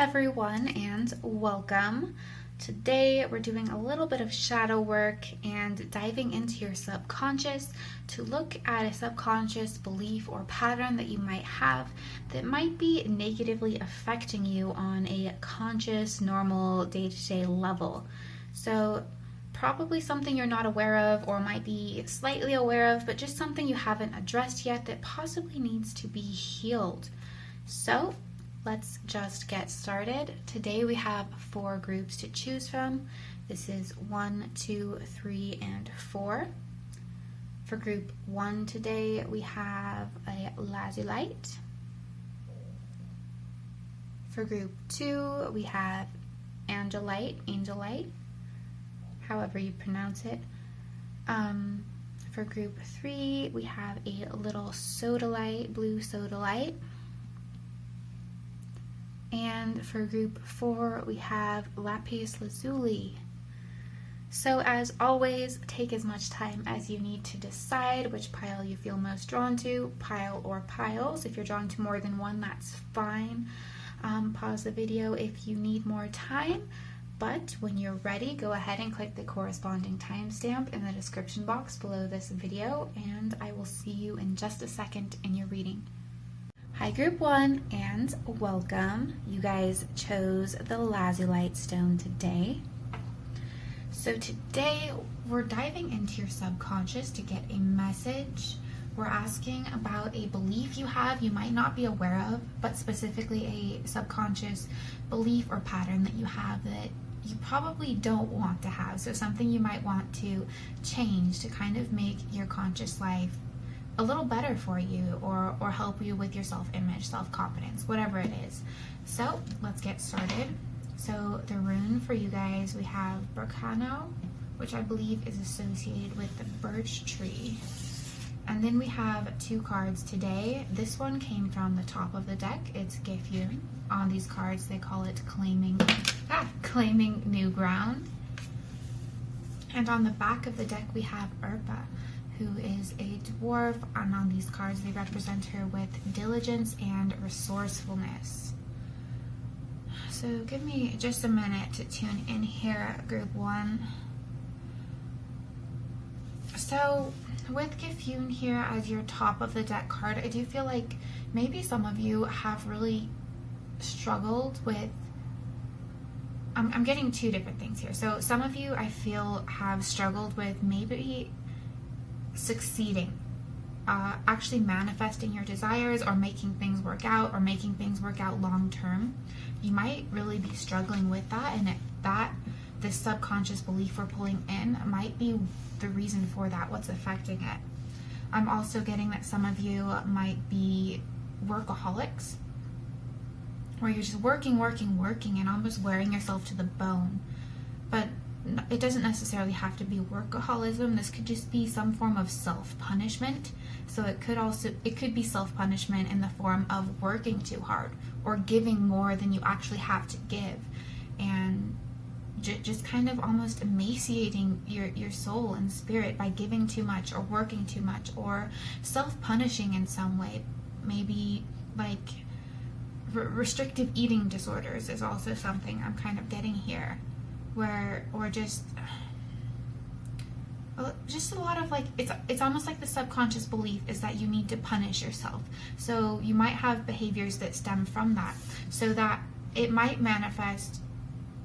everyone and welcome. Today we're doing a little bit of shadow work and diving into your subconscious to look at a subconscious belief or pattern that you might have that might be negatively affecting you on a conscious, normal, day-to-day level. So probably something you're not aware of or might be slightly aware of, but just something you haven't addressed yet that possibly needs to be healed. So let's just get started. Today we have 4 groups to choose from. This is 1, 2, 3, and 4. For group 1 today we have a lazulite. For group 2 we have angelite, however you pronounce it. For group 3 we have a little sodalite, blue sodalite. And for group 4, we have lapis lazuli. So as always, take as much time as you need to decide which pile you feel most drawn to, pile or piles. If you're drawn to more than one, that's fine. Pause the video if you need more time. But when you're ready, go ahead and click the corresponding timestamp in the description box below this video, and I will see you in just a second in your reading. Hi group 1 and welcome. You guys chose the lazulite stone today. So today we're diving into your subconscious to get a message. We're asking about a belief you have you might not be aware of, but specifically a subconscious belief or pattern that you have that you probably don't want to have. So something you might want to change to kind of make your conscious life a little better for you or help you with your self-image, self-confidence, whatever it is. So let's get started. So the rune for you guys, we have Berkano, which I believe is associated with the birch tree. And then we have 2 cards today. This one came from the top of the deck. It's Gifyun. On these cards they call it claiming new ground. And on the back of the deck we have Urpa, who is a dwarf, and on these cards they represent her with diligence and resourcefulness. So give me just a minute to tune in here, group 1. So with Gifyun here as your top of the deck card, I do feel like maybe some of you have really struggled with, I'm getting 2 different things here. So some of you I feel have struggled with maybe succeeding, actually manifesting your desires or making things work out long term. You might really be struggling with that, and this subconscious belief we're pulling in might be the reason for that, what's affecting it. I'm also getting that some of you might be workaholics, where you're just working and almost wearing yourself to the bone. But it doesn't necessarily have to be workaholism. This could just be some form of self-punishment. So it could be self-punishment in the form of working too hard or giving more than you actually have to give, and just kind of almost emaciating your soul and spirit by giving too much or working too much, or self-punishing in some way. Maybe like restrictive eating disorders is also something I'm kind of getting here. Or just a lot of like, it's almost like the subconscious belief is that you need to punish yourself. So you might have behaviors that stem from that, so that it might manifest.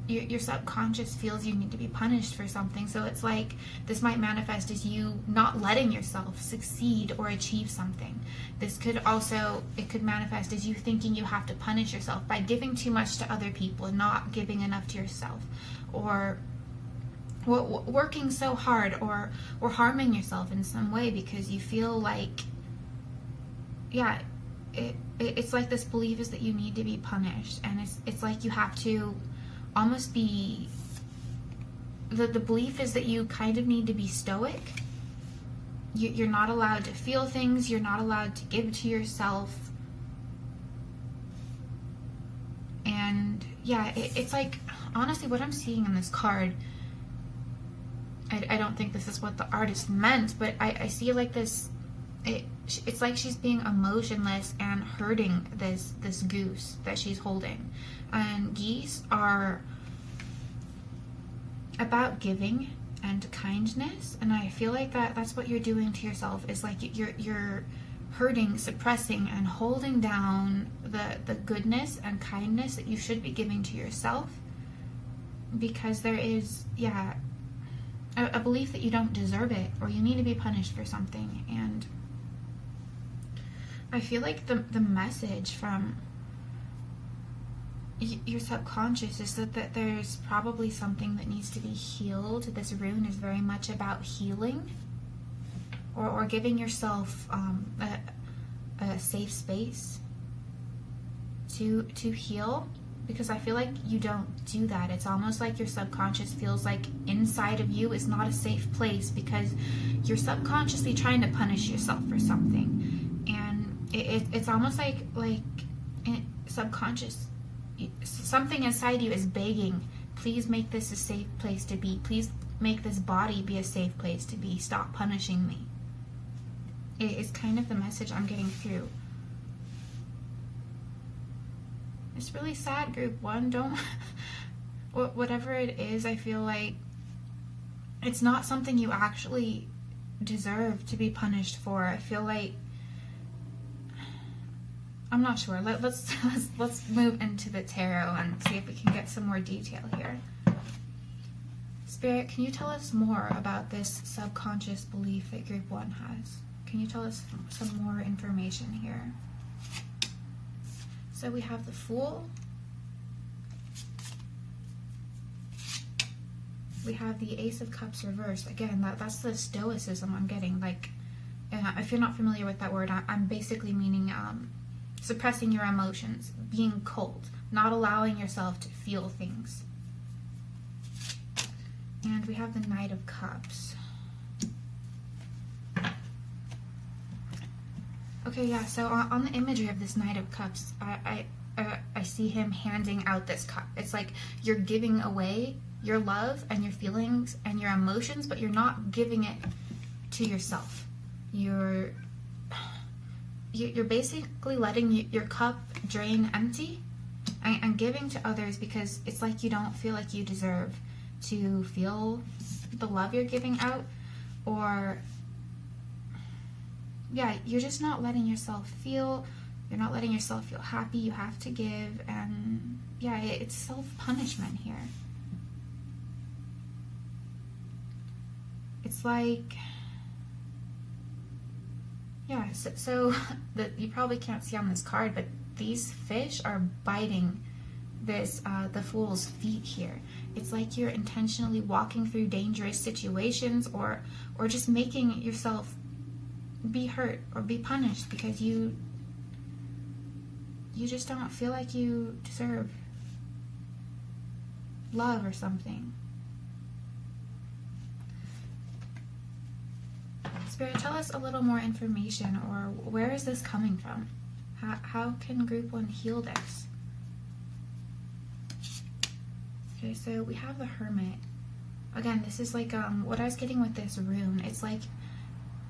Your subconscious feels you need to be punished for something. So it's like this might manifest as you not letting yourself succeed or achieve something. It could manifest as you thinking you have to punish yourself by giving too much to other people and not giving enough to yourself, or working so hard or harming yourself in some way because you feel like, it's like this belief is that you need to be punished, and it's like you have to almost be, the belief is that you kind of need to be stoic. You're not allowed to feel things, you're not allowed to give to yourself. And it's like, honestly, what I'm seeing in this card, I don't think this is what the artist meant, but I see like this it's like she's being emotionless and hurting this goose that she's holding. And geese are about giving and kindness, and I feel like that's what you're doing to yourself, is like you're hurting, suppressing, and holding down the goodness and kindness that you should be giving to yourself, because there is a belief that you don't deserve it, or you need to be punished for something. And I feel like the message from your subconscious is that there's probably something that needs to be healed. This rune is very much about healing, or giving yourself a safe space to heal, because I feel like you don't do that. It's almost like your subconscious feels like inside of you is not a safe place, because you're subconsciously trying to punish yourself for something, and it's almost like subconscious, something inside you is begging, please make this a safe place to be, please make this body be a safe place to be, stop punishing me. It is kind of the message I'm getting through. It's really sad, group one. Don't whatever it is, I feel like it's not something you actually deserve to be punished for. I feel like, I'm not sure. Let's move into the tarot and see if we can get some more detail here. Spirit, can you tell us more about this subconscious belief that group one has? Can you tell us some more information here? So we have the Fool. We have the Ace of Cups reversed. Again, that's the stoicism I'm getting. Like, if you're not familiar with that word, I'm basically meaning suppressing your emotions, being cold, not allowing yourself to feel things. And we have the Knight of Cups. Okay, yeah, so on the imagery of this Knight of Cups, I see him handing out this cup. It's like you're giving away your love and your feelings and your emotions, but you're not giving it to yourself. You're basically letting your cup drain empty and giving to others, because it's like you don't feel like you deserve to feel the love you're giving out, or you're just not letting yourself feel, you're not letting yourself feel happy. You have to give, and it's self-punishment here. It's like, so you probably can't see on this card, but these fish are biting this the Fool's feet here. It's like you're intentionally walking through dangerous situations, or just making yourself be hurt or be punished because you just don't feel like you deserve love or something. Spirit, tell us a little more information, or where is this coming from? How can group one heal this? Okay, so we have the Hermit. Again, this is like what I was getting with this rune. It's like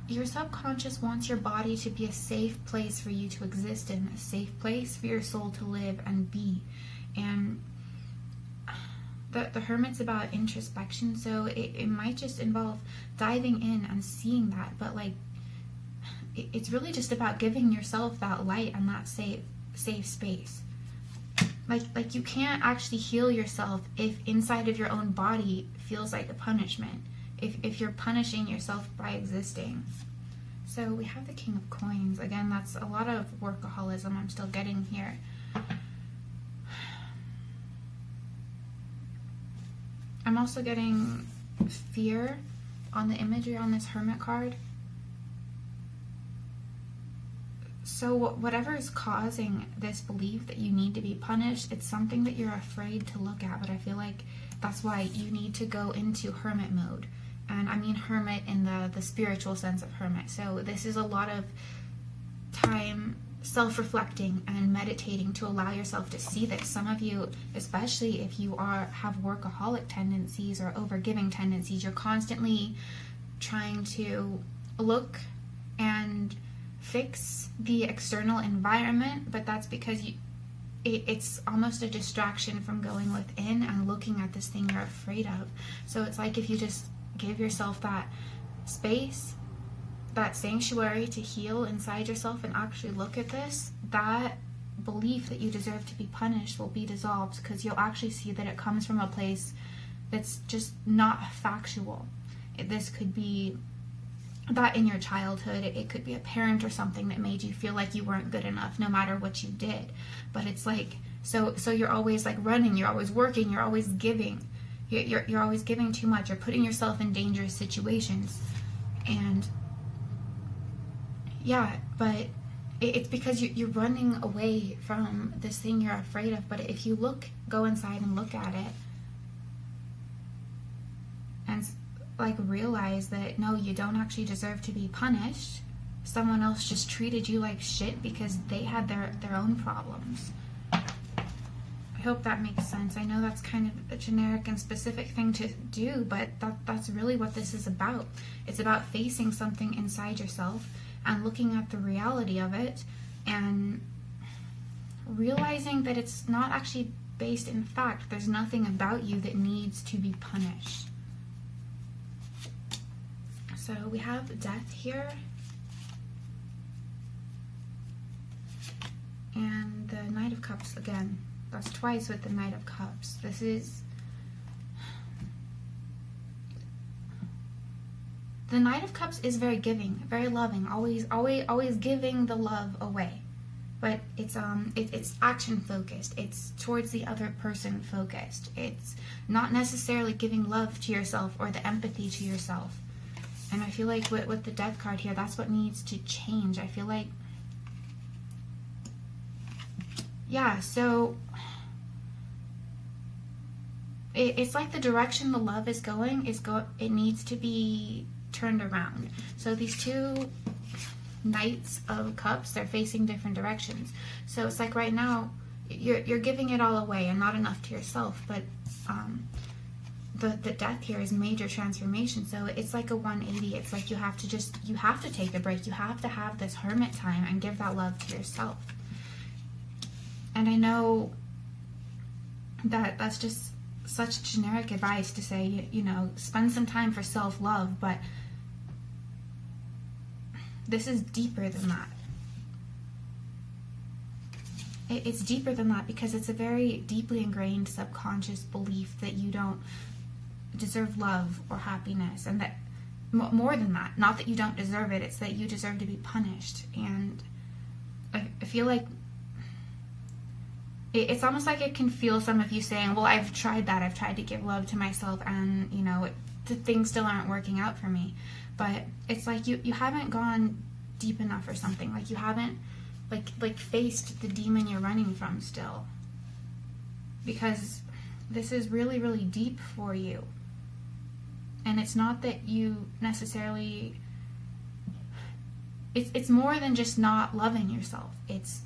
your subconscious wants your body to be a safe place for you to exist in, a safe place for your soul to live and be. And the Hermit's about introspection, so it might just involve diving in and seeing that, but like it's really just about giving yourself that light and that safe space. Like you can't actually heal yourself if inside of your own body feels like a punishment, if you're punishing yourself by existing. So we have the King of Coins. Again, that's a lot of workaholism I'm still getting here. I'm also getting fear on the imagery on this Hermit card. So whatever is causing this belief that you need to be punished, it's something that you're afraid to look at, but I feel like that's why you need to go into hermit mode. And I mean hermit in the spiritual sense of hermit. So this is a lot of time self-reflecting and meditating to allow yourself to see this. Some of you, especially if you have workaholic tendencies or overgiving tendencies, you're constantly trying to look and fix the external environment, but that's because it's almost a distraction from going within and looking at this thing you're afraid of. So it's like if you just give yourself that space, that sanctuary to heal inside yourself and actually look at this, that belief that you deserve to be punished will be dissolved, because you'll actually see that it comes from a place that's just not factual. This could be that in your childhood, it could be a parent or something that made you feel like you weren't good enough no matter what you did. But it's like, so you're always like running, you're always working, you're always giving. You're always giving too much. You're putting yourself in dangerous situations. And yeah, but it's because you're running away from this thing you're afraid of. But if you go inside and look at it and like realize that no, you don't actually deserve to be punished. Someone else just treated you like shit because they had their own problems. I hope that makes sense. I know that's kind of a generic and specific thing to do, but that's really what this is about. It's about facing something inside yourself and looking at the reality of it and realizing that it's not actually based in fact. There's nothing about you that needs to be punished. So we have death here. And the Knight of Cups again. That's twice with the Knight of Cups. This is... The Knight of Cups is very giving, very loving, always giving the love away. But it's action focused. It's towards the other person focused. It's not necessarily giving love to yourself or the empathy to yourself. And I feel like with the Death card here, that's what needs to change. I feel like, yeah, so it's like the direction the love is going it needs to be turned around. So these two Knights of Cups, they're facing different directions. So it's like right now you're giving it all away and not enough to yourself, but the Death here is major transformation. So it's like a 180. It's like you have to take a break. You have to have this hermit time and give that love to yourself. And I know that that's just such generic advice to say, you know, spend some time for self-love, but this is deeper than that. It's deeper than that because it's a very deeply ingrained subconscious belief that you don't deserve love or happiness, and that more than that, not that you don't deserve it, it's that you deserve to be punished. And I feel like it's almost like it can feel some of you saying, well, I've tried that, I've tried to give love to myself, and you know, the things still aren't working out for me. But it's like you haven't gone deep enough or something. Like you haven't like faced the demon you're running from still, because this is really, really deep for you. And it's not that you necessarily, it's more than just not loving yourself. It's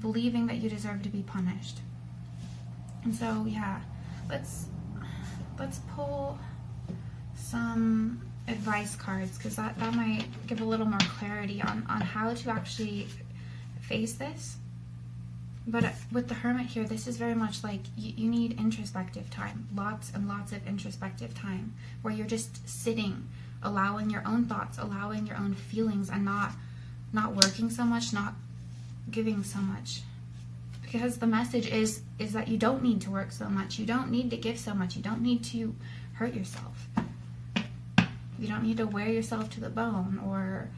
believing that you deserve to be punished. And so yeah, let's pull some advice cards, because that might give a little more clarity on how to actually face this. But with the Hermit here, this is very much like you need introspective time, lots and lots of introspective time, where you're just sitting, allowing your own thoughts, allowing your own feelings, and not working so much, not giving so much. Because the message is that you don't need to work so much, you don't need to give so much, you don't need to hurt yourself. You don't need to wear yourself to the bone or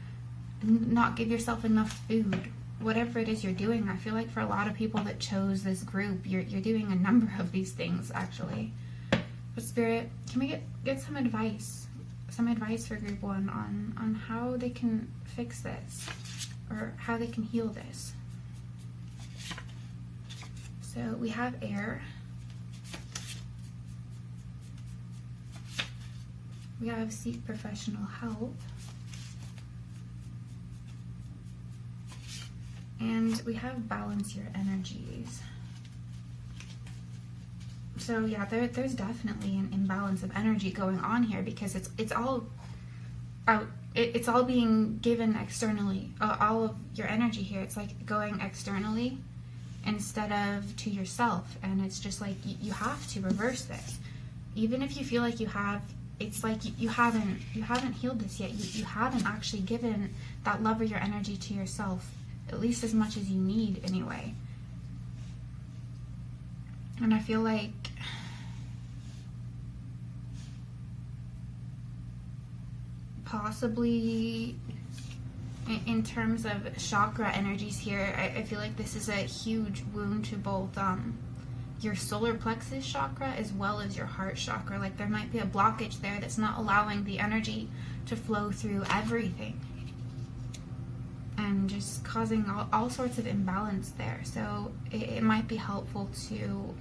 not give yourself enough food. Whatever it is you're doing, I feel like for a lot of people that chose this group, you're doing a number of these things actually. But Spirit, can we get some advice for group 1 on how they can fix this, or how they can heal this? So we have air. We have seek professional help. And we have balance your energies. So yeah, there's definitely an imbalance of energy going on here, because it's all out. It's all being given externally. All of your energy here, it's like going externally instead of to yourself. And it's just like you have to reverse this. Even if you feel like you have, it's like you haven't healed this yet. You haven't actually given that love or your energy to yourself, at least as much as you need anyway. And I feel like possibly in terms of chakra energies here, I feel like this is a huge wound to both your solar plexus chakra as well as your heart chakra. Like there might be a blockage there that's not allowing the energy to flow through everything and just causing all sorts of imbalance there. So it might be helpful to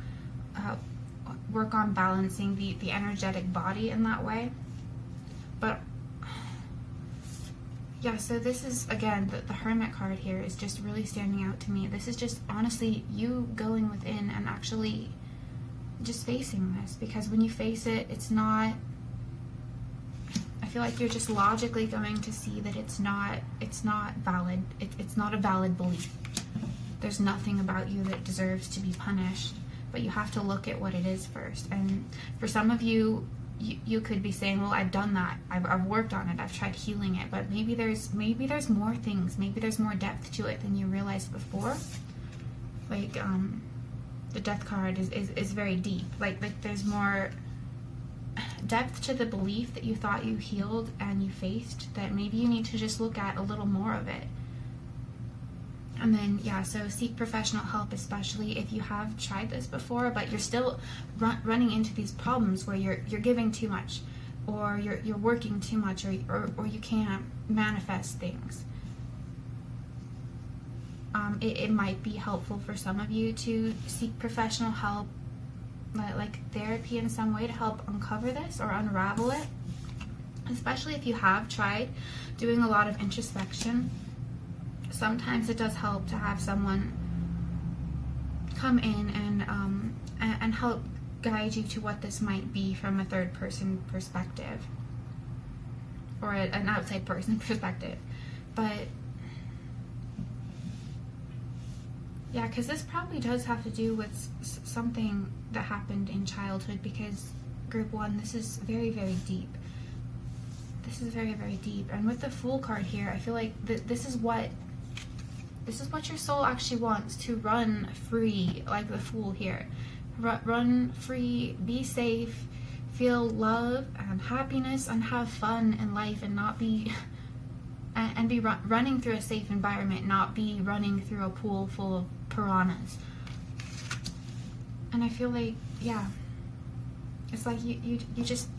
work on balancing the energetic body in that way. But yeah, so this is, again, the Hermit card here is just really standing out to me. This is just honestly you going within and actually just facing this, because when you face it, it's not, I feel like you're just logically going to see that it's not valid. It's not a valid belief. There's nothing about you that deserves to be punished, but you have to look at what it is first. And for some of you, you could be saying, well, I've done that, I've worked on it, I've tried healing it, but maybe there's more things, maybe there's more depth to it than you realized before. Like the Death card is very deep. Like there's more depth to the belief that you thought you healed and you faced, that maybe you need to just look at a little more of it. And then, yeah, so seek professional help, especially if you have tried this before, but you're still running into these problems where you're giving too much, or you're working too much, or you can't manifest things. It might be helpful for some of you to seek professional help, like therapy in some way, to help uncover this or unravel it, especially if you have tried doing a lot of introspection. Sometimes it does help to have someone come in and help guide you to what this might be from a third person perspective, or an outside person perspective. But yeah, because this probably does have to do with something that happened in childhood, because group 1, this is very, very deep. This is very, very deep. And with the Fool card here, I feel like this is what your soul actually wants, to run free, like the Fool here. Run free, be safe, feel love and happiness, and have fun in life, and not be running through a safe environment, not be running through a pool full of piranhas. And I feel like, yeah, it's like you just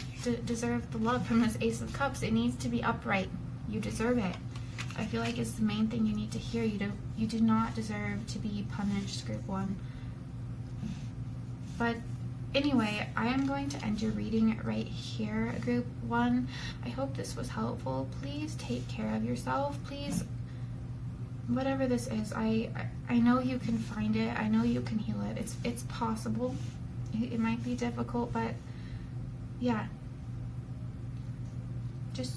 deserve the love from this Ace of Cups. It needs to be upright. You deserve it. I feel like it's the main thing you need to hear. You do not deserve to be punished, group 1. But anyway, I am going to end your reading right here, group 1. I hope this was helpful. Please take care of yourself. Please, whatever this is, I know you can find it. I know you can heal it. It's possible. It might be difficult, but yeah. Just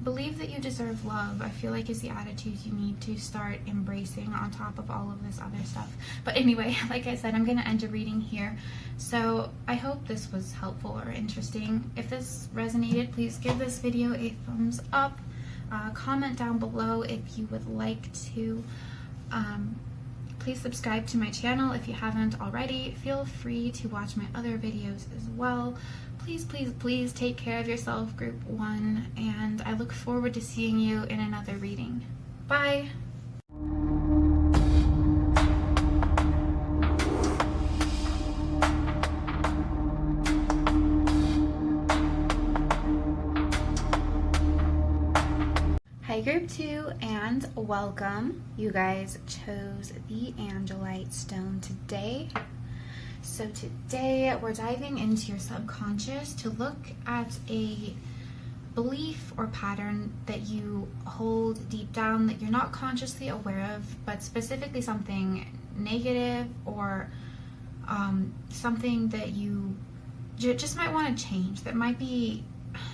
believe that you deserve love, I feel like, is the attitude you need to start embracing on top of all of this other stuff. But anyway, like I said, I'm going to end a reading here. So I hope this was helpful or interesting. If this resonated, please give this video a thumbs up. Comment down below if you would like to. Please subscribe to my channel if you haven't already. Feel free to watch my other videos as well. Please, please, please take care of yourself, group 1, and I look forward to seeing you in another reading. Bye! Hi, group 2, and welcome. You guys chose the Angelite stone today. So today we're diving into your subconscious to look at a belief or pattern that you hold deep down that you're not consciously aware of, but specifically something negative, or something that you just might want to change, that might be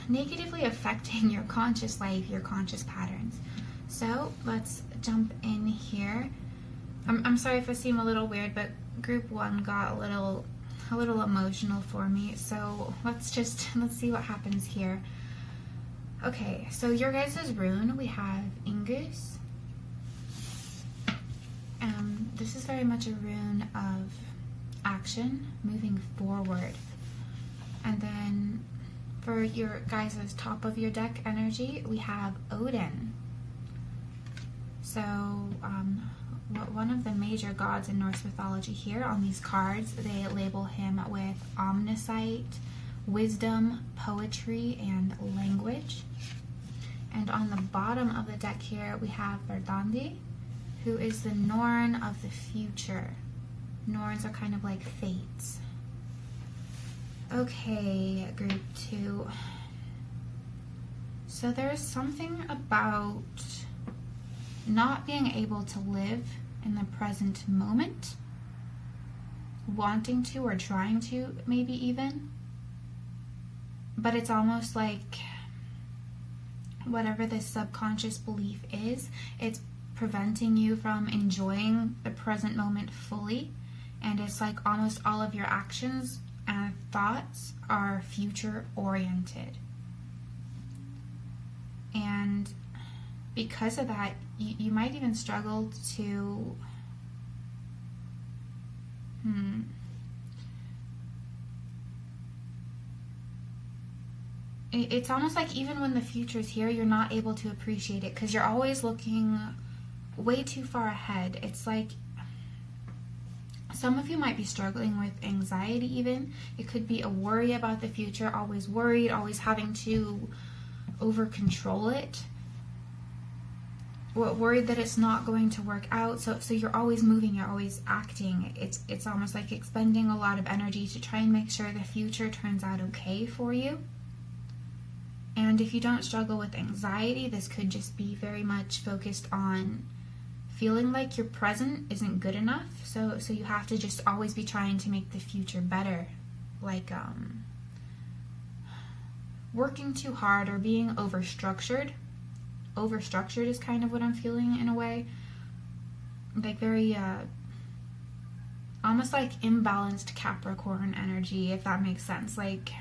negatively affecting your conscious life, your conscious patterns. So let's jump in here. I'm sorry if I seem a little weird, but group 1 got a little emotional for me. So let's see what happens here. Okay, so your guys' rune, we have Ingus. This is very much a rune of action, moving forward. And then for your guys' top of your deck energy, we have Odin. So one of the major gods in Norse mythology here on these cards, they label him with omniscient, wisdom, poetry, and language. And on the bottom of the deck here, we have Verdandi, who is the Norn of the future. Norns are kind of like fates. Okay, group 2. So there's something about not being able to live in the present moment, wanting to or trying to, maybe even, but it's almost like whatever this subconscious belief is, it's preventing you from enjoying the present moment fully, and it's like almost all of your actions and thoughts are future oriented. And because of that, you might even struggle to it's almost like even when the future's here, you're not able to appreciate it because you're always looking way too far ahead. It's like some of you might be struggling with anxiety even. It could be a worry about the future, always worried, always having to over control it. Worried that it's not going to work out. So you're always moving, you're always acting. It's almost like expending a lot of energy to try and make sure the future turns out okay for you. And if you don't struggle with anxiety, this could just be very much focused on feeling like your present isn't good enough. So you have to just always be trying to make the future better. Like working too hard or being overstructured. Overstructured is kind of what I'm feeling in a way. Like very almost like imbalanced Capricorn energy, if that makes sense. Like,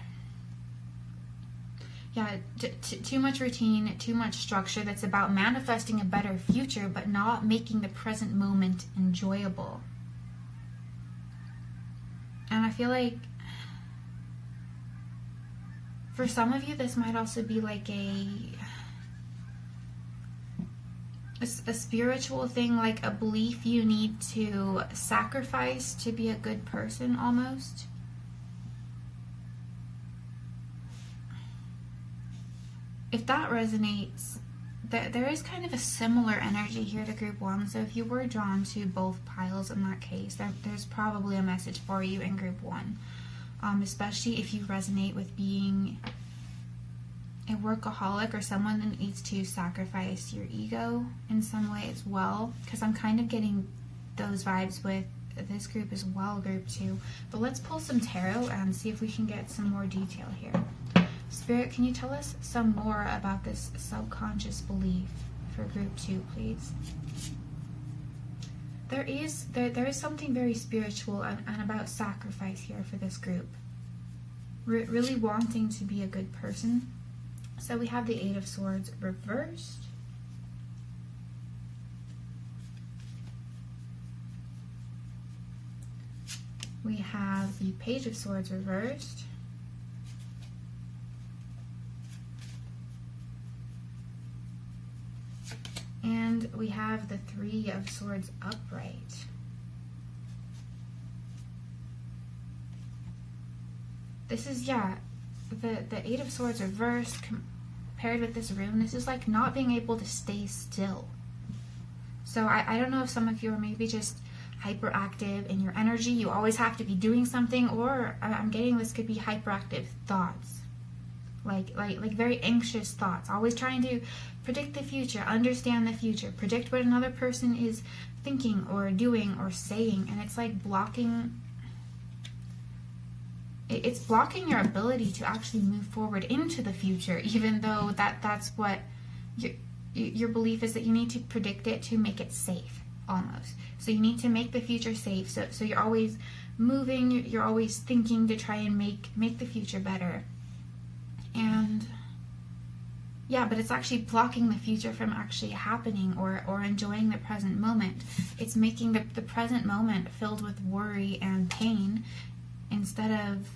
yeah, too much routine, too much structure that's about manifesting a better future, but not making the present moment enjoyable. And I feel like for some of you, this might also be like a spiritual thing, like a belief you need to sacrifice to be a good person almost. If that resonates, there is kind of a similar energy here to group 1. So if you were drawn to both piles in that case, there's probably a message for you in group 1. Especially if you resonate with being a workaholic or someone that needs to sacrifice your ego in some way as well. Because I'm kind of getting those vibes with this group as well, group 2. But let's pull some tarot and see if we can get some more detail here. Spirit, can you tell us some more about this subconscious belief for group 2, please? There is something very spiritual and about sacrifice here for this group. Really wanting to be a good person. So we have the 8 of Swords reversed. We have the Page of Swords reversed. And we have the 3 of Swords upright. This is, yeah, the 8 of Swords reversed paired with this rune. This is like not being able to stay still. So I don't know if some of you are maybe just hyperactive in your energy. You always have to be doing something, or I'm getting this could be hyperactive thoughts. Like very anxious thoughts, always trying to predict the future, understand the future, predict what another person is thinking or doing or saying, and it's like blocking it's blocking your ability to actually move forward into the future, even though that's what your belief is, that you need to predict it to make it safe, almost. So you need to make the future safe. So you're always moving, you're always thinking to try and make the future better. And yeah, but it's actually blocking the future from actually happening or enjoying the present moment. It's making the present moment filled with worry and pain, instead of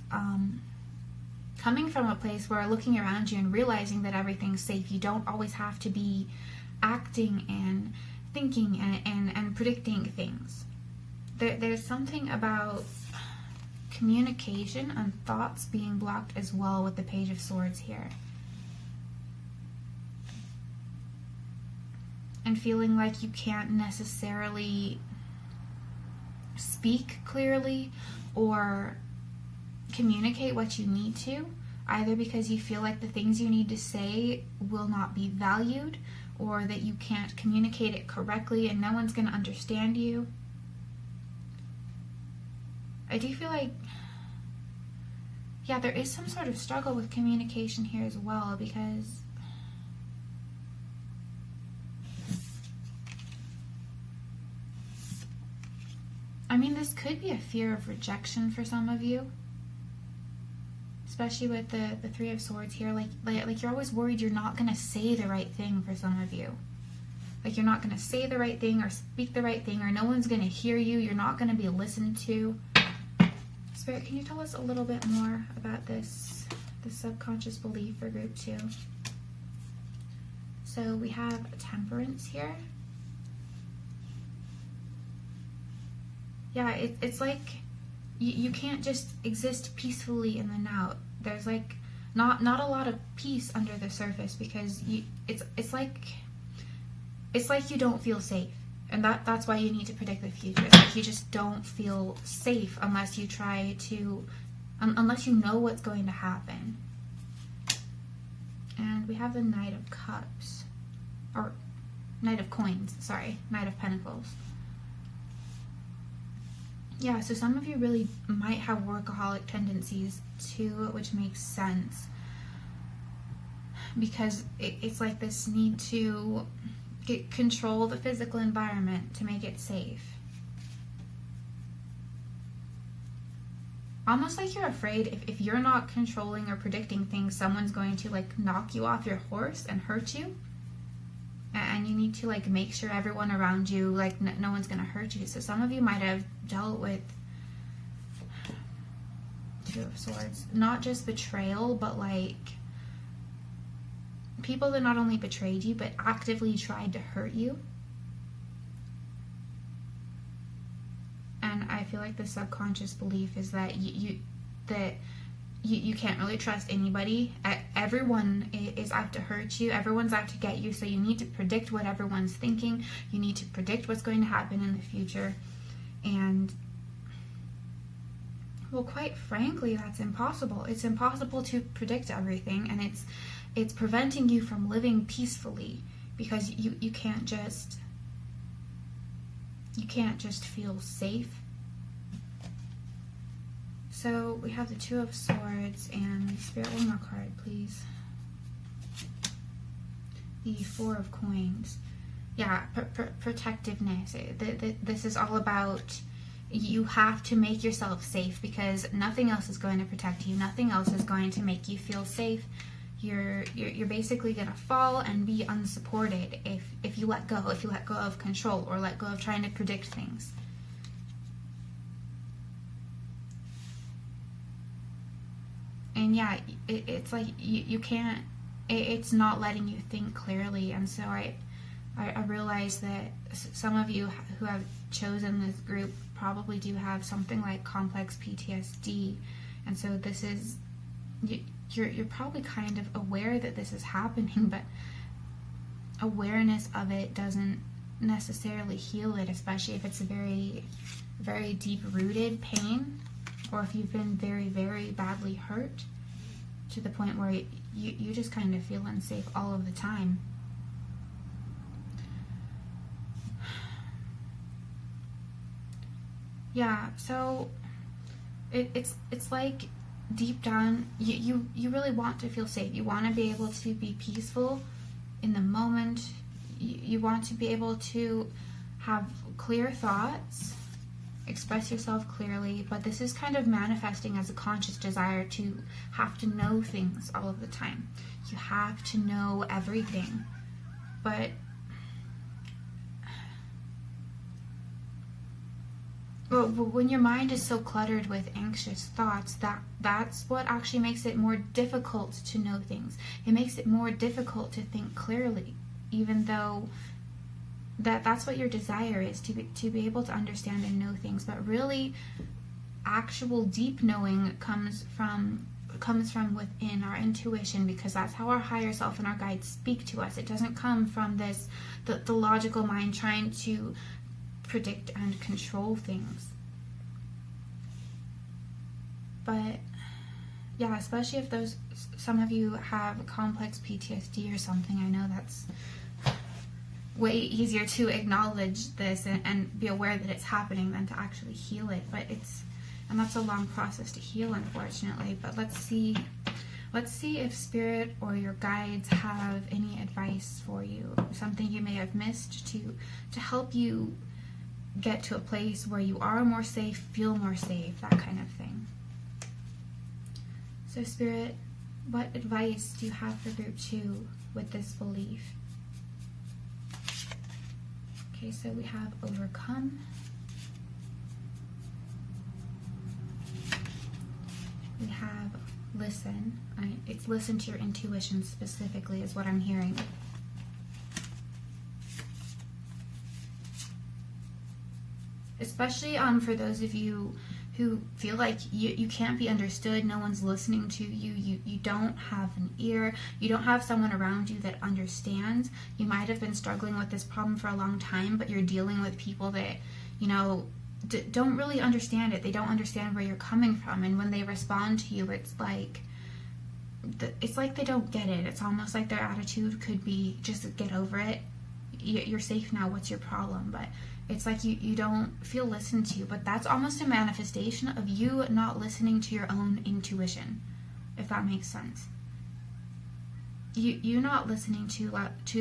coming from a place where looking around you and realizing that everything's safe. You don't always have to be acting and thinking and predicting things. There's something about communication and thoughts being blocked as well with the Page of Swords here. And feeling like you can't necessarily speak clearly or communicate what you need to, either because you feel like the things you need to say will not be valued, or that you can't communicate it correctly and no one's going to understand you. I do feel like, yeah, there is some sort of struggle with communication here as well, because I mean, this could be a fear of rejection for some of you, especially with the Three of Swords here. Like you're always worried you're not going to say the right thing for some of you. Like you're not going to say the right thing or speak the right thing, or no one's going to hear you. You're not going to be listened to. Spirit, can you tell us a little bit more about this subconscious belief for group 2? So we have Temperance here. Yeah, it's like you can't just exist peacefully in the now. There's like not a lot of peace under the surface, because it's like you don't feel safe, and that's why you need to predict the future. It's like you just don't feel safe unless you try to, unless you know what's going to happen. And we have the Knight of Cups, or Knight of Coins, sorry, Knight of Pentacles. Yeah, so some of you really might have workaholic tendencies too, which makes sense, because it's like this need to control the physical environment to make it safe. Almost like you're afraid if you're not controlling or predicting things, someone's going to like knock you off your horse and hurt you. And you need to like make sure everyone around you, like no one's gonna hurt you. So some of you might have dealt with Two of Swords, not just betrayal, but like people that not only betrayed you but actively tried to hurt you. And I feel like the subconscious belief is that you can't really trust anybody. Everyone is out to hurt you. Everyone's out to get you. So you need to predict what everyone's thinking. You need to predict what's going to happen in the future. And, well, quite frankly, that's impossible. It's impossible to predict everything, and it's preventing you from living peacefully, because you can't just feel safe. So we have the Two of Swords, and Spirit, one more card, please. The Four of Coins. Yeah, protectiveness. This is all about, you have to make yourself safe, because nothing else is going to protect you. Nothing else is going to make you feel safe. You're basically gonna fall and be unsupported if you let go of control, or let go of trying to predict things. And yeah, it's like you can't, it's not letting you think clearly. And so I realize that some of you who have chosen this group probably do have something like complex PTSD. And so this is, you're probably kind of aware that this is happening, but awareness of it doesn't necessarily heal it, especially if it's a very, very deep-rooted pain, or if you've been very, very badly hurt to the point where you just kind of feel unsafe all of the time. Yeah, so it's like deep down, you really want to feel safe. You want to be able to be peaceful in the moment. You want to be able to have clear thoughts, express yourself clearly, but this is kind of manifesting as a conscious desire to have to know things all of the time. You have to know everything. But when your mind is so cluttered with anxious thoughts, that's what actually makes it more difficult to know things. It makes it more difficult to think clearly, even though that's what your desire is, to be able to understand and know things. But really, actual deep knowing comes from within, our intuition, because that's how our higher self and our guides speak to us. It doesn't come from the logical mind trying to predict and control things. But yeah, especially if some of you have complex PTSD or something, I know that's way easier to acknowledge this and be aware that it's happening than to actually heal it. And that's a long process to heal, unfortunately. But let's see if Spirit or your guides have any advice for you, something you may have missed to help you get to a place where you are more safe, feel more safe, that kind of thing. So Spirit, what advice do you have for group 2 with this belief? Okay, so we have overcome. We have listen. It's listen to your intuition specifically is what I'm hearing. Especially for those of you who feel like you can't be understood, no one's listening to you, you don't have an ear, you don't have someone around you that understands. You might have been struggling with this problem for a long time, but you're dealing with people that, don't really understand it. They don't understand where you're coming from, and when they respond to you, it's like they don't get it. It's almost like their attitude could be, just get over it. You're safe now, what's your problem? But it's like you don't feel listened to, but that's almost a manifestation of you not listening to your own intuition, if that makes sense. You not listening to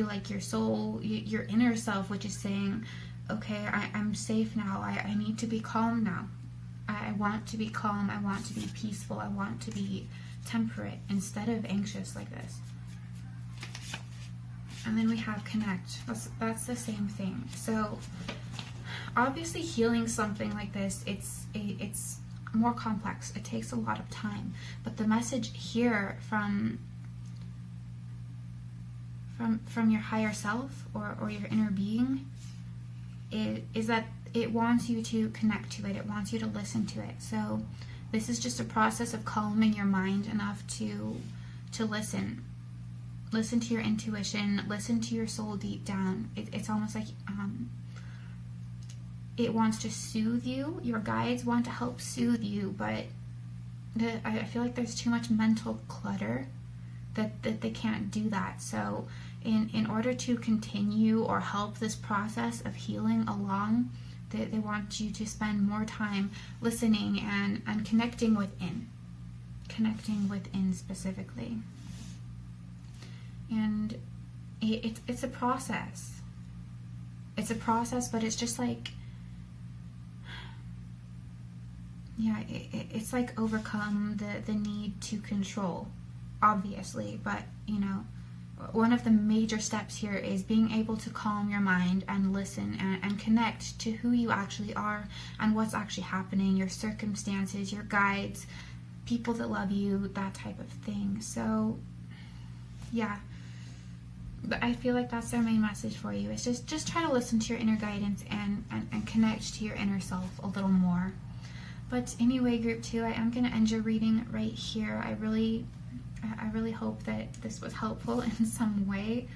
like your soul, your inner self, which is saying, okay, I'm safe now, I need to be calm now. I want to be calm, I want to be peaceful, I want to be temperate instead of anxious like this. And then we have connect. That's the same thing. So obviously healing something like this, it's more complex. It takes a lot of time. But the message here from your higher self or your inner being is that it wants you to connect to it. It wants you to listen to it. So this is just a process of calming your mind enough to listen. Listen to your intuition, listen to your soul deep down. It's almost like it wants to soothe you. Your guides want to help soothe you, but I feel like there's too much mental clutter that they can't do that. So in order to continue or help this process of healing along, they want you to spend more time listening and connecting within specifically. And it's a process. It's a process, but it's just like, yeah, it's like overcome the need to control, obviously. But, one of the major steps here is being able to calm your mind and listen and connect to who you actually are and what's actually happening, your circumstances, your guides, people that love you, that type of thing. So, yeah. But I feel like that's their main message for you. It's just try to listen to your inner guidance and connect to your inner self a little more. But anyway, group 2, I am going to end your reading right here. I really hope that this was helpful in some way.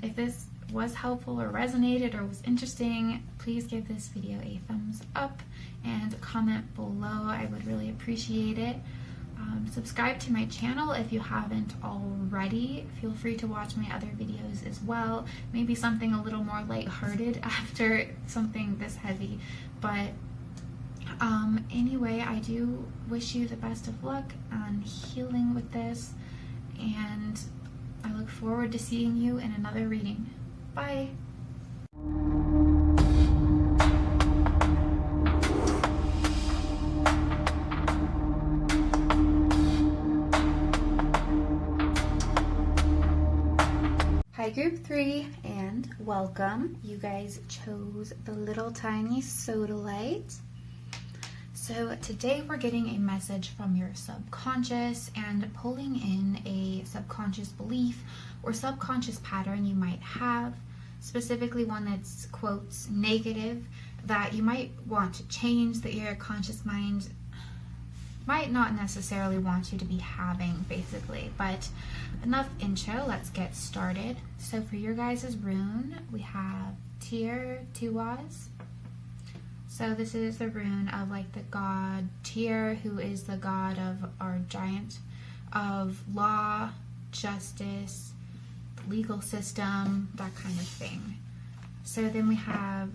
If this was helpful or resonated or was interesting, please give this video a thumbs up and comment below. I would really appreciate it. Subscribe to my channel if you haven't already. Feel free to watch my other videos as well. Maybe something a little more lighthearted after something this heavy. But Anyway, I do wish you the best of luck on healing with this, and I look forward to seeing you in another reading. Bye! Hi group 3, and welcome. You guys chose the little tiny sodalite. So today we're getting a message from your subconscious and pulling in a subconscious belief or subconscious pattern you might have, specifically one that's, quotes, negative, that you might want to change, that your conscious mind might not necessarily want you to be having, basically. But enough intro, let's get started. So for your guys' rune, we have Tyr. So this is the rune of like the god Tyr, who is the god of our giant of law, justice, the legal system, that kind of thing. So then we have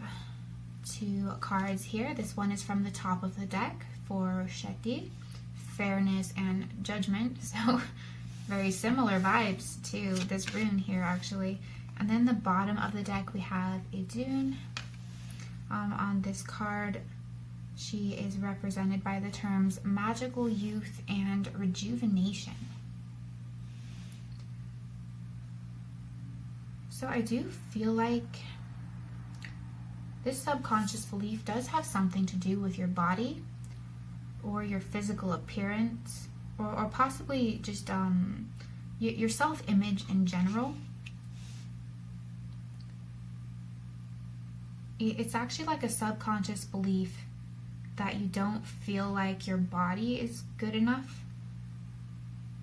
2 cards here. This one is from the top of the deck for Sheti, fairness and judgment. So very similar vibes to this rune here, actually. And then the bottom of the deck we have Idun. On this card, she is represented by the terms magical youth and rejuvenation. So I do feel like this subconscious belief does have something to do with your body or your physical appearance, or possibly just your self-image in general. It's actually like a subconscious belief that you don't feel like your body is good enough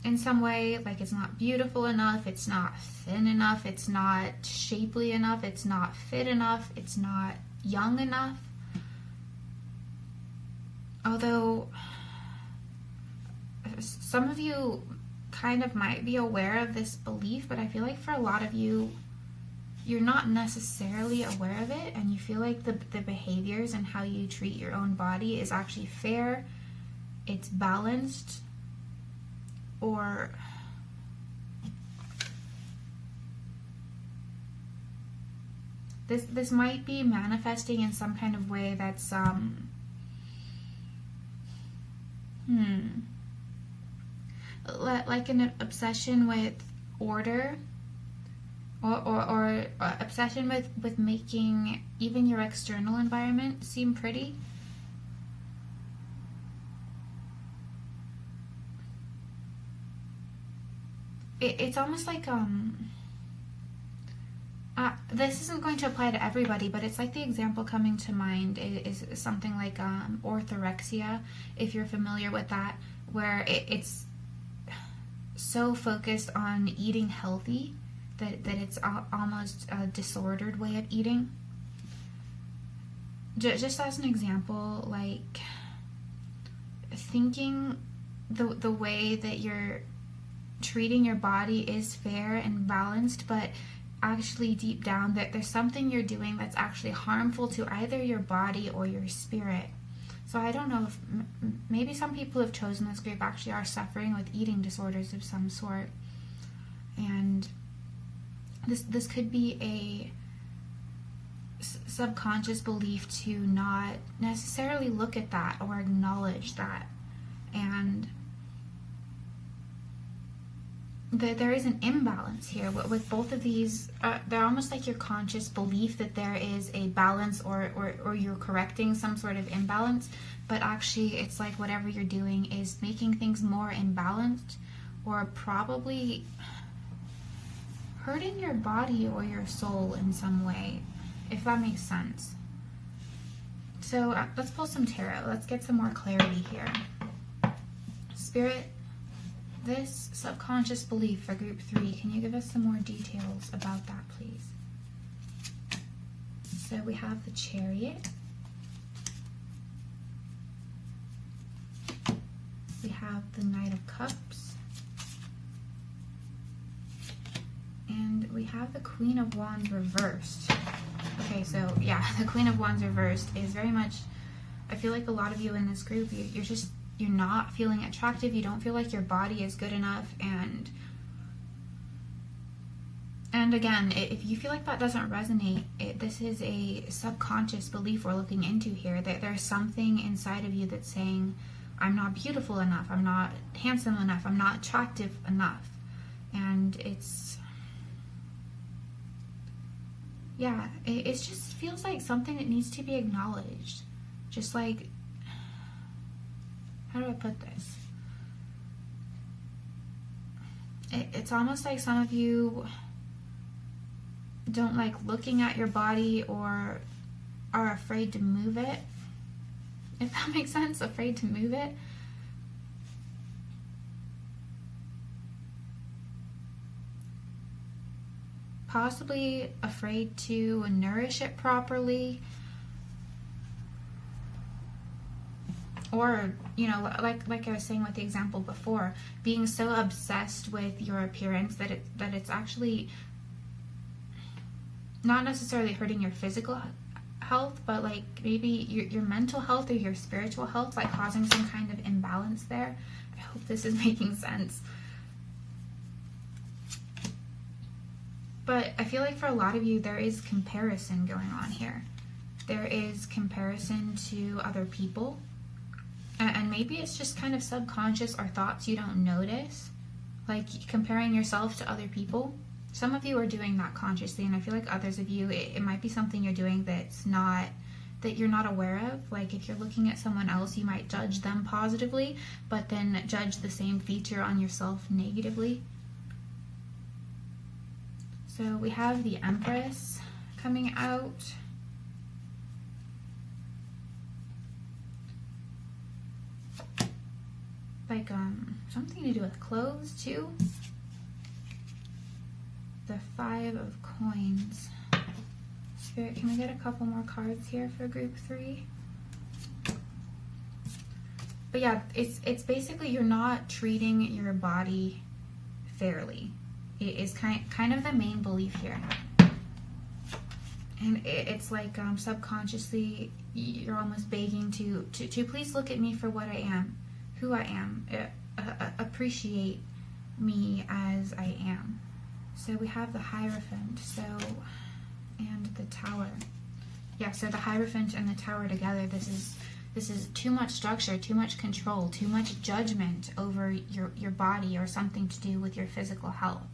in some way, like it's not beautiful enough, it's not thin enough, it's not shapely enough, it's not fit enough, it's not young enough. Although some of you kind of might be aware of this belief, but I feel like for a lot of you, you're not necessarily aware of it, and you feel like the behaviors and how you treat your own body is actually fair, it's balanced, or this might be manifesting in some kind of way that's like an obsession with order, or obsession with making even your external environment seem pretty. It's almost like this isn't going to apply to everybody, but it's like the example coming to mind is something like orthorexia, if you're familiar with that, where it's so focused on eating healthy that it's almost a disordered way of eating. Just as an example, like thinking the way that you're treating your body is fair and balanced, but actually deep down that there's something you're doing that's actually harmful to either your body or your spirit. So I don't know if maybe some people who have chosen this group actually are suffering with eating disorders of some sort, and this could be a subconscious belief to not necessarily look at that or acknowledge that, and there is an imbalance here with both of these. They're almost like your conscious belief that there is a balance, or you're correcting some sort of imbalance, but actually it's like whatever you're doing is making things more imbalanced, or probably hurting your body or your soul in some way, if that makes sense. So let's pull some tarot. Let's get some more clarity here. Spirit, this subconscious belief for group 3, can you give us some more details about that, please? So we have the Chariot. We have the Knight of Cups. And we have the Queen of Wands reversed. Okay, so yeah, the Queen of Wands reversed is very much I feel like a lot of you in this group, you're not feeling attractive. You don't feel like your body is good enough. And again, if you feel like that doesn't resonate, this is a subconscious belief we're looking into here, that there's something inside of you that's saying, I'm not beautiful enough, I'm not handsome enough, I'm not attractive enough. And it just feels like something that needs to be acknowledged. Just like, how do I put this? It's almost like some of you don't like looking at your body or are afraid to move it. If that makes sense, afraid to move it. Possibly afraid to nourish it properly. Or, you know, like I was saying with the example before, being so obsessed with your appearance that it's actually not necessarily hurting your physical health, but like maybe your mental health or your spiritual health, like causing some kind of imbalance there. I hope this is making sense. But I feel like for a lot of you, there is comparison going on here. There is comparison to other people. And maybe it's just kind of subconscious or thoughts you don't notice. Like comparing yourself to other people. Some of you are doing that consciously, and I feel like others of you, it might be something you're doing that you're not aware of. Like if you're looking at someone else, you might judge them positively, but then judge the same feature on yourself negatively. So we have the Empress coming out. Like something to do with clothes too. The 5 of Coins. Spirit, can we get a couple more cards here for group 3? But yeah, it's basically you're not treating your body fairly. It is kind of the main belief here. And it's like subconsciously you're almost begging to please look at me for what I am, who I am, appreciate me as I am. So we have the Hierophant, and the Tower. Yeah, so the Hierophant and the Tower together, this is too much structure, too much control, too much judgment over your body or something to do with your physical health.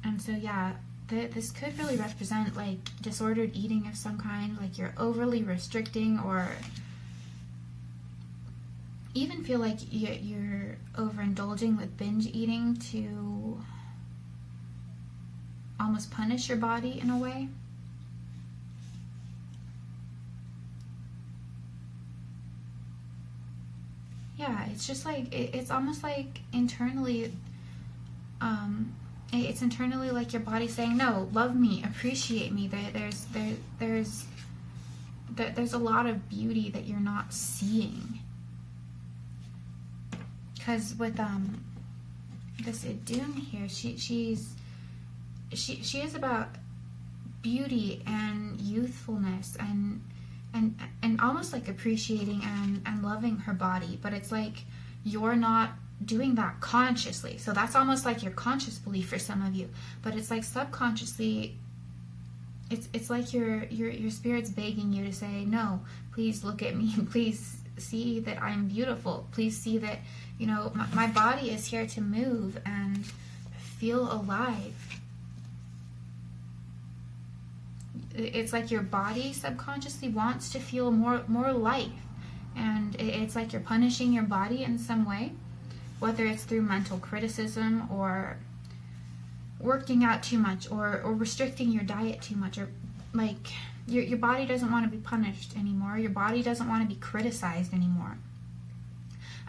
And so yeah, this could really represent like disordered eating of some kind, like you're overly restricting, or even feel like you're overindulging with binge eating to almost punish your body in a way. Yeah, it's just like, it's almost like internally, it's internally like your body saying, no, love me, appreciate me. There's a lot of beauty that you're not seeing. Because with this Idun here, she is about beauty and youthfulness and almost like appreciating and loving her body, but it's like you're not doing that consciously. So that's almost like your conscious belief for some of you, but it's like subconsciously it's like your spirit's begging you to say, no, please look at me, please see that I'm beautiful, please see that, you know, my body is here to move and feel alive. It's like your body subconsciously wants to feel more life, and it's like you're punishing your body in some way, whether it's through mental criticism or working out too much or restricting your diet too much, or like your body doesn't want to be punished anymore. Your body doesn't want to be criticized anymore.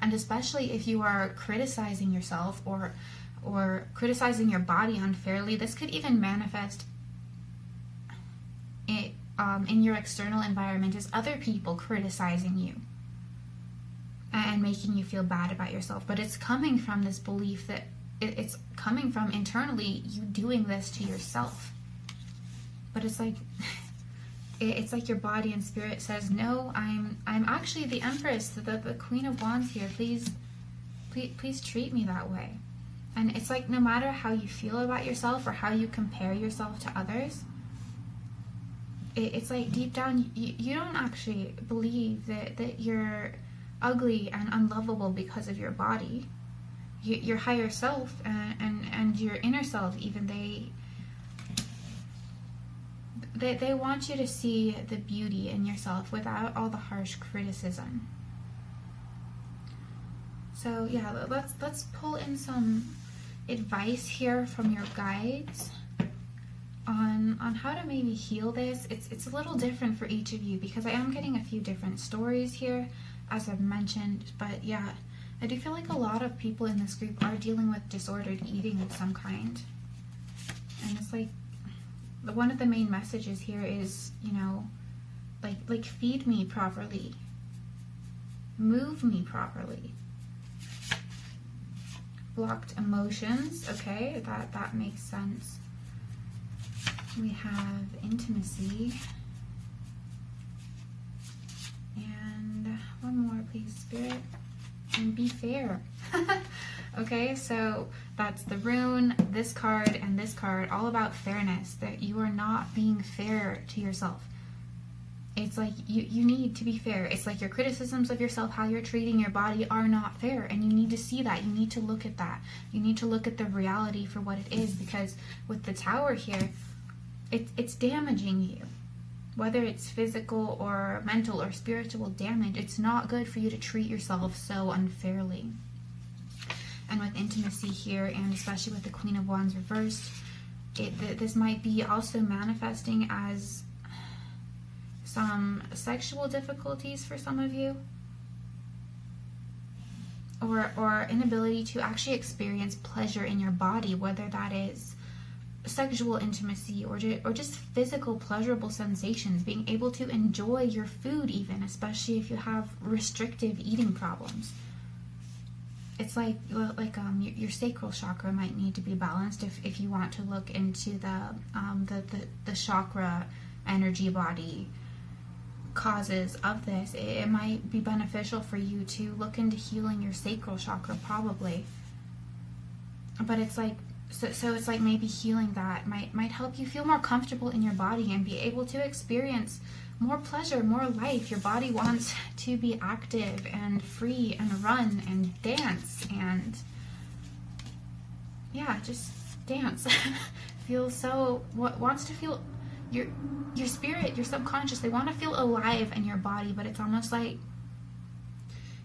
And especially if you are criticizing yourself or criticizing your body unfairly, this could even manifest in your external environment as other people criticizing you and making you feel bad about yourself. But it's coming from this belief that it's coming from internally you doing this to yourself. But it's like It's like your body and spirit says, no, I'm actually the Empress, the Queen of Wands here. Please treat me that way. And it's like, no matter how you feel about yourself or how you compare yourself to others, it's like deep down, you don't actually believe that you're ugly and unlovable because of your body. Your higher self and your inner self, even, they want you to see the beauty in yourself without all the harsh criticism. So yeah, let's pull in some advice here from your guides on how to maybe heal this. It's a little different for each of you because I am getting a few different stories here, as I've mentioned. But yeah, I do feel like a lot of people in this group are dealing with disordered eating of some kind. And it's like, one of the main messages here is, you know, like feed me properly, move me properly. Blocked emotions, okay, that makes sense. We have intimacy. And one more, please, Spirit. And be fair. Okay, so that's the rune, this card, and this card, all about fairness, that you are not being fair to yourself. It's like you need to be fair. It's like your criticisms of yourself, how you're treating your body, are not fair, and you need to see that. You need to look at that. You need to look at the reality for what it is, because with the Tower here, it's damaging you. Whether it's physical or mental or spiritual damage, it's not good for you to treat yourself so unfairly. And with intimacy here, and especially with the Queen of Wands reversed, this might be also manifesting as some sexual difficulties for some of you, or inability to actually experience pleasure in your body, whether that is sexual intimacy or just physical pleasurable sensations, being able to enjoy your food even, especially if you have restrictive eating problems. It's like your sacral chakra might need to be balanced if you want to look into the chakra energy body causes of this. It might be beneficial for you to look into healing your sacral chakra, probably. But it's like, so it's like maybe healing that might help you feel more comfortable in your body and be able to experience more pleasure, more life. Your body wants to be active and free and run and dance and, yeah, just dance. Wants to feel, your spirit, your subconscious, they want to feel alive in your body, but it's almost like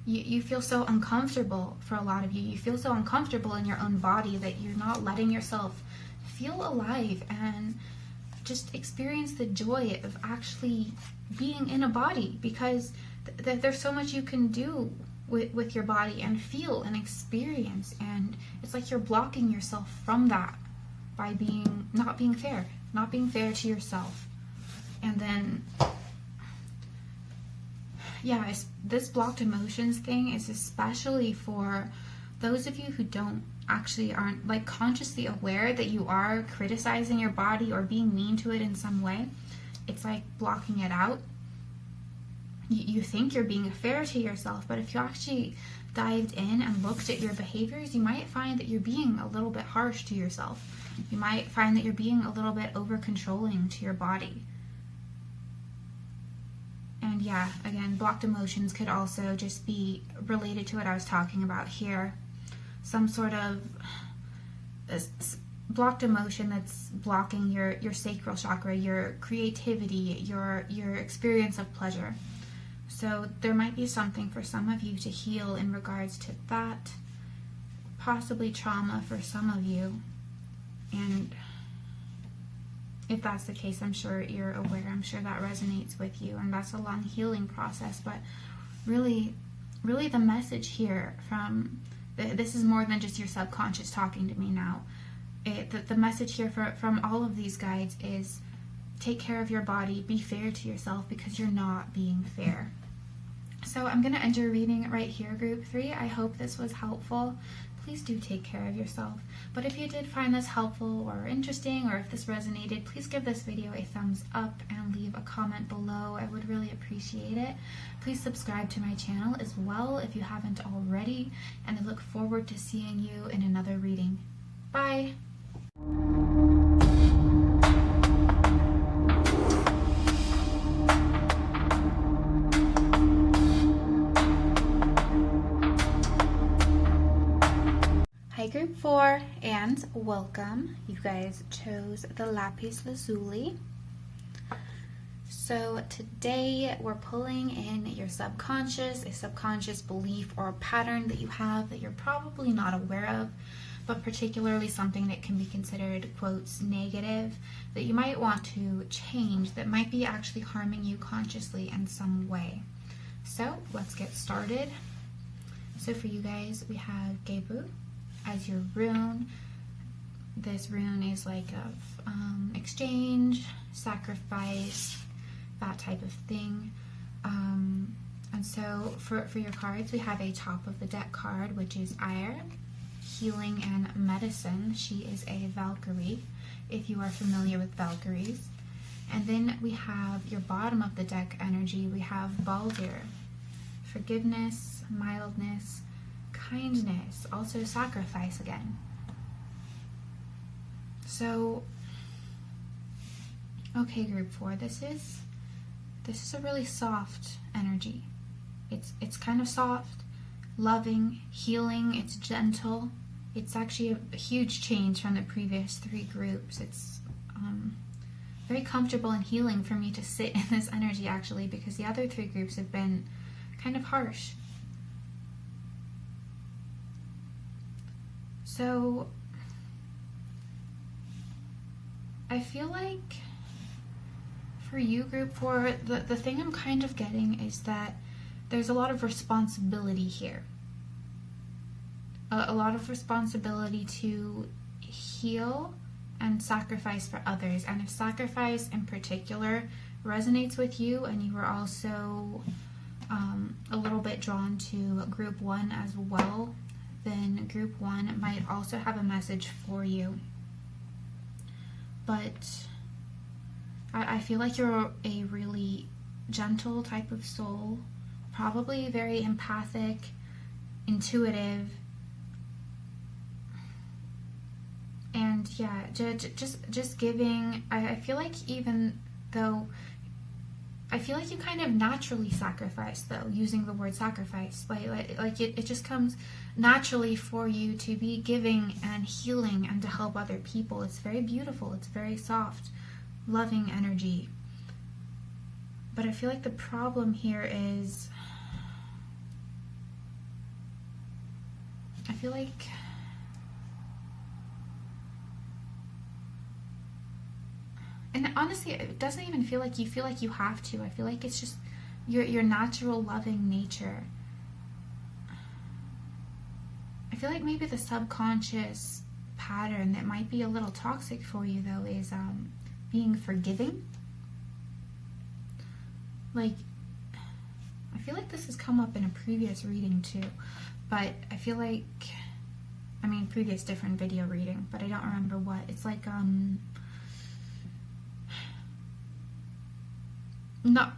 you feel so uncomfortable. For a lot of you, you feel so uncomfortable in your own body that you're not letting yourself feel alive and just experience the joy of actually being in a body, because there's so much you can do with your body and feel and experience, and it's like you're blocking yourself from that by not being fair to yourself. And then yeah, this blocked emotions thing is especially for those of you who aren't like consciously aware that you are criticizing your body or being mean to it in some way. It's like blocking it out. You think you're being fair to yourself, but if you actually dived in and looked at your behaviors, you might find that you're being a little bit harsh to yourself. You might find that you're being a little bit over-controlling to your body. And yeah, again, blocked emotions could also just be related to what I was talking about here. Some sort of blocked emotion that's blocking your sacral chakra, your creativity, your experience of pleasure. So there might be something for some of you to heal in regards to that, possibly trauma for some of you. And if that's the case, I'm sure you're aware, I'm sure that resonates with you, and that's a long healing process. But really the message here from this is more than just your subconscious talking to me now. The message here from all of these guides is take care of your body, be fair to yourself, because you're not being fair. So I'm going to end your reading right here, Group 3. I hope this was helpful. please do take care of yourself. But if you did find this helpful or interesting, or if this resonated, please give this video a thumbs up and leave a comment below. I would really appreciate it. Please subscribe to my channel as well if you haven't already, and I look forward to seeing you in another reading. Bye! Hi Group 4, and welcome. You guys chose the lapis lazuli. So today we're pulling in your subconscious, a subconscious belief or pattern that you have that you're probably not aware of, but particularly something that can be considered, quotes, negative, that you might want to change, that might be actually harming you consciously in some way. So let's get started. So for you guys, we have Gebu as your rune. This rune is like of exchange, sacrifice, that type of thing. And so for your cards, we have a top of the deck card, which is Air, healing and medicine. She is a Valkyrie, if you are familiar with Valkyries. And then we have your bottom of the deck energy. We have Baldur, forgiveness, mildness, kindness, also sacrifice again. So, okay, Group 4, this is a really soft energy. It's kind of soft, loving, healing, it's gentle. It's actually a huge change from the previous 3 groups. It's very comfortable and healing for me to sit in this energy, actually, because the other 3 groups have been kind of harsh. So I feel like for you, Group 4, the thing I'm kind of getting is that there's a lot of responsibility here. A lot of responsibility to heal and sacrifice for others. And if sacrifice in particular resonates with you, and you are also a little bit drawn to Group 1 as well, then Group 1 might also have a message for you. But I feel like you're a really gentle type of soul, probably very empathic, intuitive, and yeah, just giving. I feel like even though I feel like you kind of naturally sacrifice, though, using the word sacrifice. Like it just comes naturally for you to be giving and healing and to help other people. It's very beautiful. It's very soft, loving energy. But I feel like the problem here is, I feel like and honestly, it doesn't even feel like you have to. I feel like it's just your natural loving nature. I feel like maybe the subconscious pattern that might be a little toxic for you, though, is being forgiving. Like, I feel like this has come up in a previous reading too, but I feel like, I mean, previous different video reading, but I don't remember what. It's like,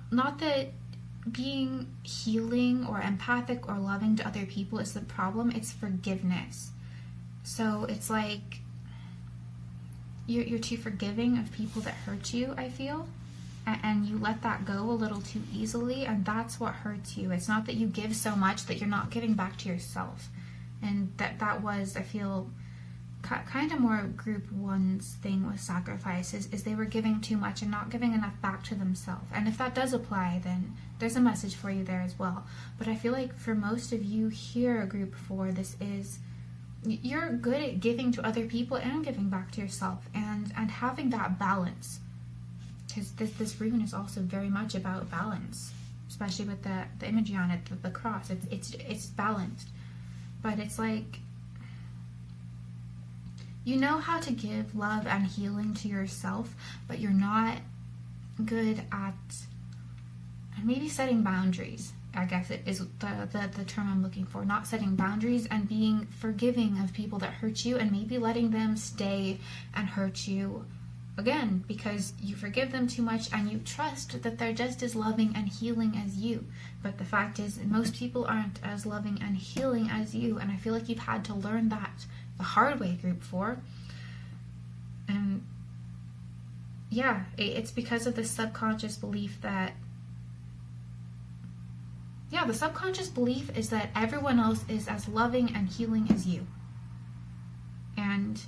not that being healing or empathic or loving to other people is the problem, it's forgiveness. So it's like you're too forgiving of people that hurt you, I feel, and you let that go a little too easily, and that's what hurts you. It's not that you give so much that you're not giving back to yourself. And that was, I feel, kind of more Group 1's thing with sacrifice, is they were giving too much and not giving enough back to themselves. And if that does apply, then there's a message for you there as well. But I feel like for most of you here, Group 4, this is, you're good at giving to other people and giving back to yourself, and having that balance. Because this rune is also very much about balance, especially with the imagery on it, the cross. It's balanced. But it's like, you know how to give love and healing to yourself, but you're not good at maybe setting boundaries. I guess it is the term I'm looking for. Not setting boundaries and being forgiving of people that hurt you, and maybe letting them stay and hurt you again because you forgive them too much and you trust that they're just as loving and healing as you. But the fact is, most people aren't as loving and healing as you, and I feel like you've had to learn that the hard way, group 4. And yeah, it's because of the subconscious belief that, the subconscious belief is that everyone else is as loving and healing as you. And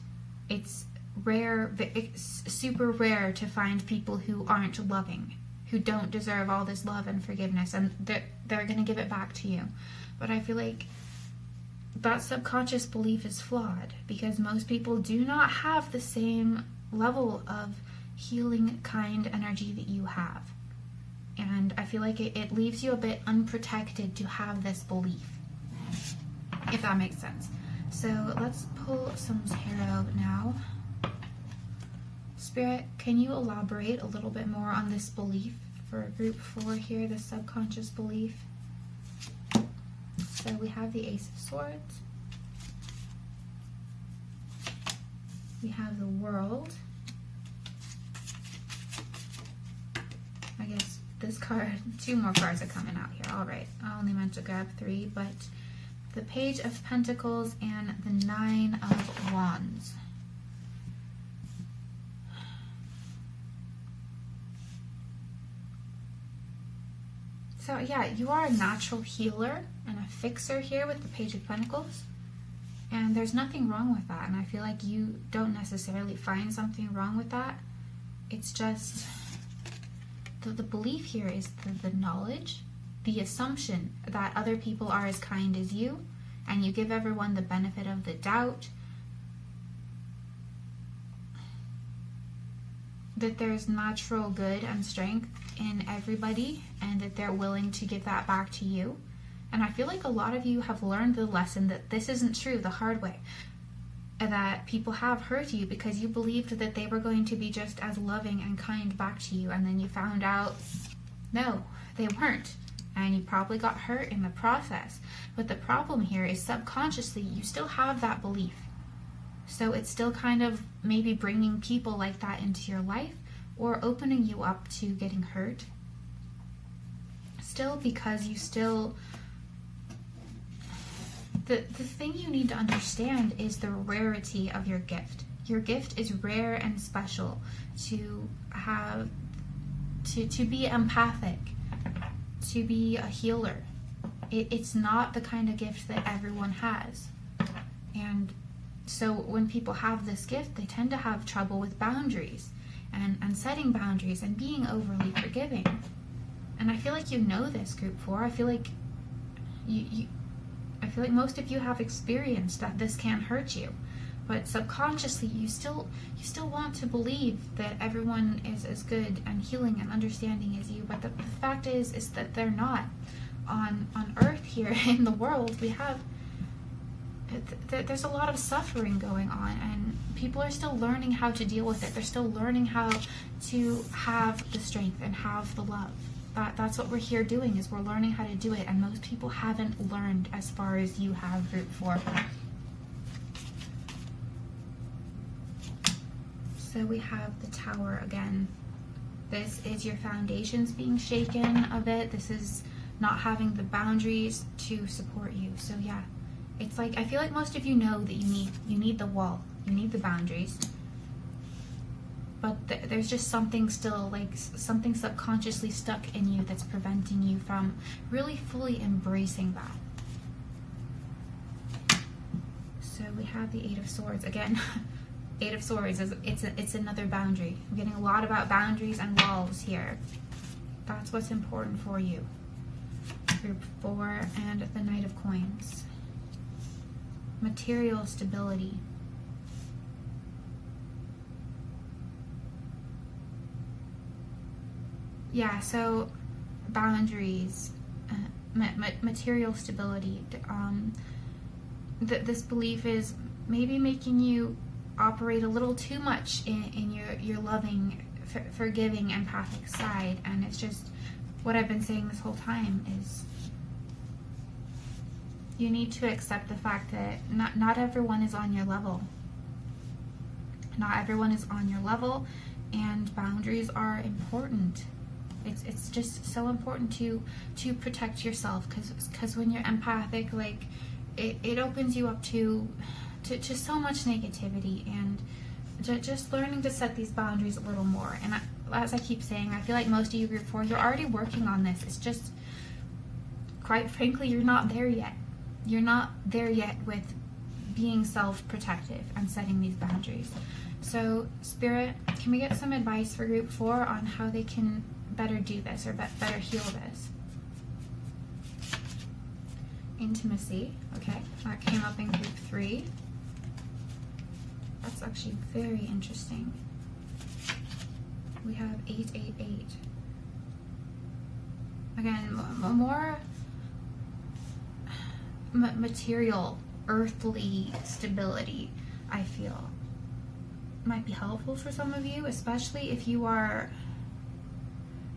it's rare, it's super rare to find people who aren't loving, who don't deserve all this love and forgiveness, and they're going to give it back to you. But I feel like that subconscious belief is flawed because most people do not have the same level of healing, kind energy that you have. And I feel like it leaves you a bit unprotected to have this belief, if that makes sense. So let's pull some tarot now. Spirit, can you elaborate a little bit more on this belief for group 4 here, the subconscious belief? So we have the Ace of Swords. We have the World. I guess this card, 2 more cards are coming out here. All right, I only meant to grab 3, but the Page of Pentacles and the 9 of Wands. So yeah, you are a natural healer and a fixer here with the Page of Pentacles. And there's nothing wrong with that. And I feel like you don't necessarily find something wrong with that. It's just the belief here is the knowledge, the assumption that other people are as kind as you, and you give everyone the benefit of the doubt, that there's natural good and strength in everybody, and that they're willing to give that back to you. And I feel like a lot of you have learned the lesson that this isn't true the hard way, that people have hurt you because you believed that they were going to be just as loving and kind back to you, and then you found out no, they weren't, and you probably got hurt in the process. But the problem here is subconsciously you still have that belief, so it's still kind of maybe bringing people like that into your life or opening you up to getting hurt still, because you still, the thing you need to understand is the rarity of your gift. Your gift is rare and special. To have, to be empathic, to be a healer. It's not the kind of gift that everyone has. And so when people have this gift, they tend to have trouble with boundaries and setting boundaries and being overly forgiving. And I feel like you know this, group 4. I feel like I feel like most of you have experienced that this can hurt you, but subconsciously you still want to believe that everyone is as good and healing and understanding as you. But the fact is that they're not. On Earth here in the world, we have there's a lot of suffering going on, and people are still learning how to deal with it. They're still learning how to have the strength and have the love. That's what we're here doing, is we're learning how to do it, and most people haven't learned as far as you have, group 4. So we have the Tower again. This is your foundations being shaken a bit. This is not having the boundaries to support you. So yeah, it's like, I feel like most of you know that you need the wall, you need the boundaries. But there's just something still, like something subconsciously stuck in you that's preventing you from really fully embracing that. So we have the 8 of Swords again. 8 of Swords is it's another boundary. I'm getting a lot about boundaries and walls here. That's what's important for you. Group 4 and the Knight of Coins. Material stability. Yeah, so boundaries, material stability. This belief is maybe making you operate a little too much in your loving, forgiving, empathic side. And it's just what I've been saying this whole time is You need to accept the fact that not everyone is on your level. Not everyone is on your level, and boundaries are important. It's just so important to protect yourself, because when you're empathic, like it opens you up to so much negativity, and just learning to set these boundaries a little more. And as I keep saying, I feel like most of you group 4, you're already working on this. It's just, quite frankly, you're not there yet. You're not there yet with being self-protective and setting these boundaries. So, Spirit, can we get some advice for group 4 on how they can better do this, or better heal this? Intimacy, okay, that came up in group 3. That's actually very interesting. We have 888. Again, more material, earthly stability, I feel, might be helpful for some of you, especially if you are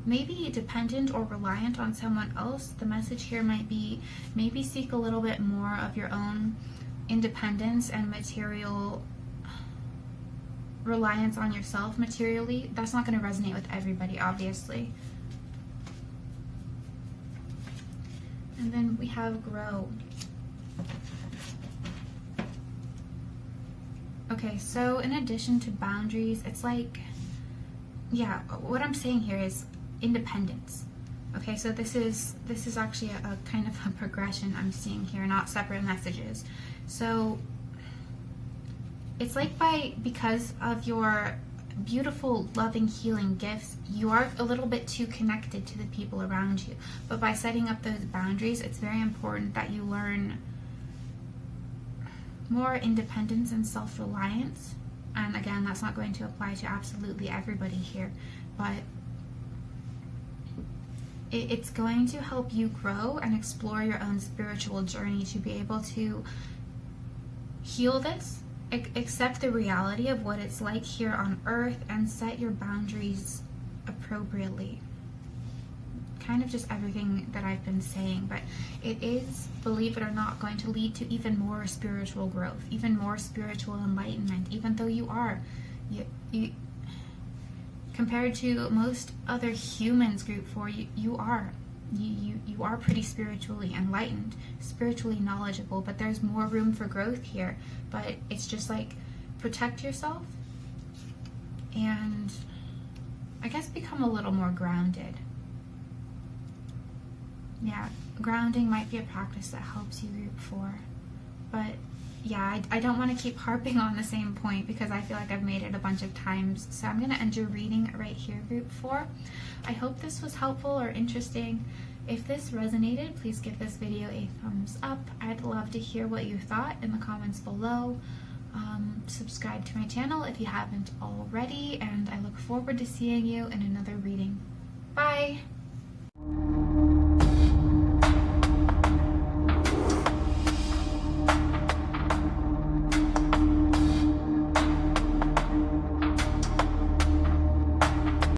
maybe dependent or reliant on someone else. The message here might be, maybe seek a little bit more of your own independence and material reliance on yourself materially. That's not going to resonate with everybody, obviously. And then we have grow. Okay, so in addition to boundaries, it's like, yeah, what I'm saying here is independence. Okay, so this is actually a kind of a progression I'm seeing here, not separate messages. So it's like because of your beautiful, loving, healing gifts, you are a little bit too connected to the people around you. But by setting up those boundaries, it's very important that you learn more independence and self-reliance. And again, that's not going to apply to absolutely everybody here, but it's going to help you grow and explore your own spiritual journey to be able to heal this, accept the reality of what it's like here on earth, and set your boundaries appropriately. Kind of just everything that I've been saying, but it is, believe it or not, going to lead to even more spiritual growth, even more spiritual enlightenment, even though you are, you compared to most other humans, group 4, you are pretty spiritually enlightened, spiritually knowledgeable, but there's more room for growth here. But it's just like, protect yourself and I guess become a little more grounded. Yeah, grounding might be a practice that helps you, group 4. But yeah, I don't want to keep harping on the same point because I feel like I've made it a bunch of times. So I'm going to end your reading right here, group 4. I hope this was helpful or interesting. If this resonated, please give this video a thumbs up. I'd love to hear what you thought in the comments below. Subscribe to my channel if you haven't already, and I look forward to seeing you in another reading. Bye!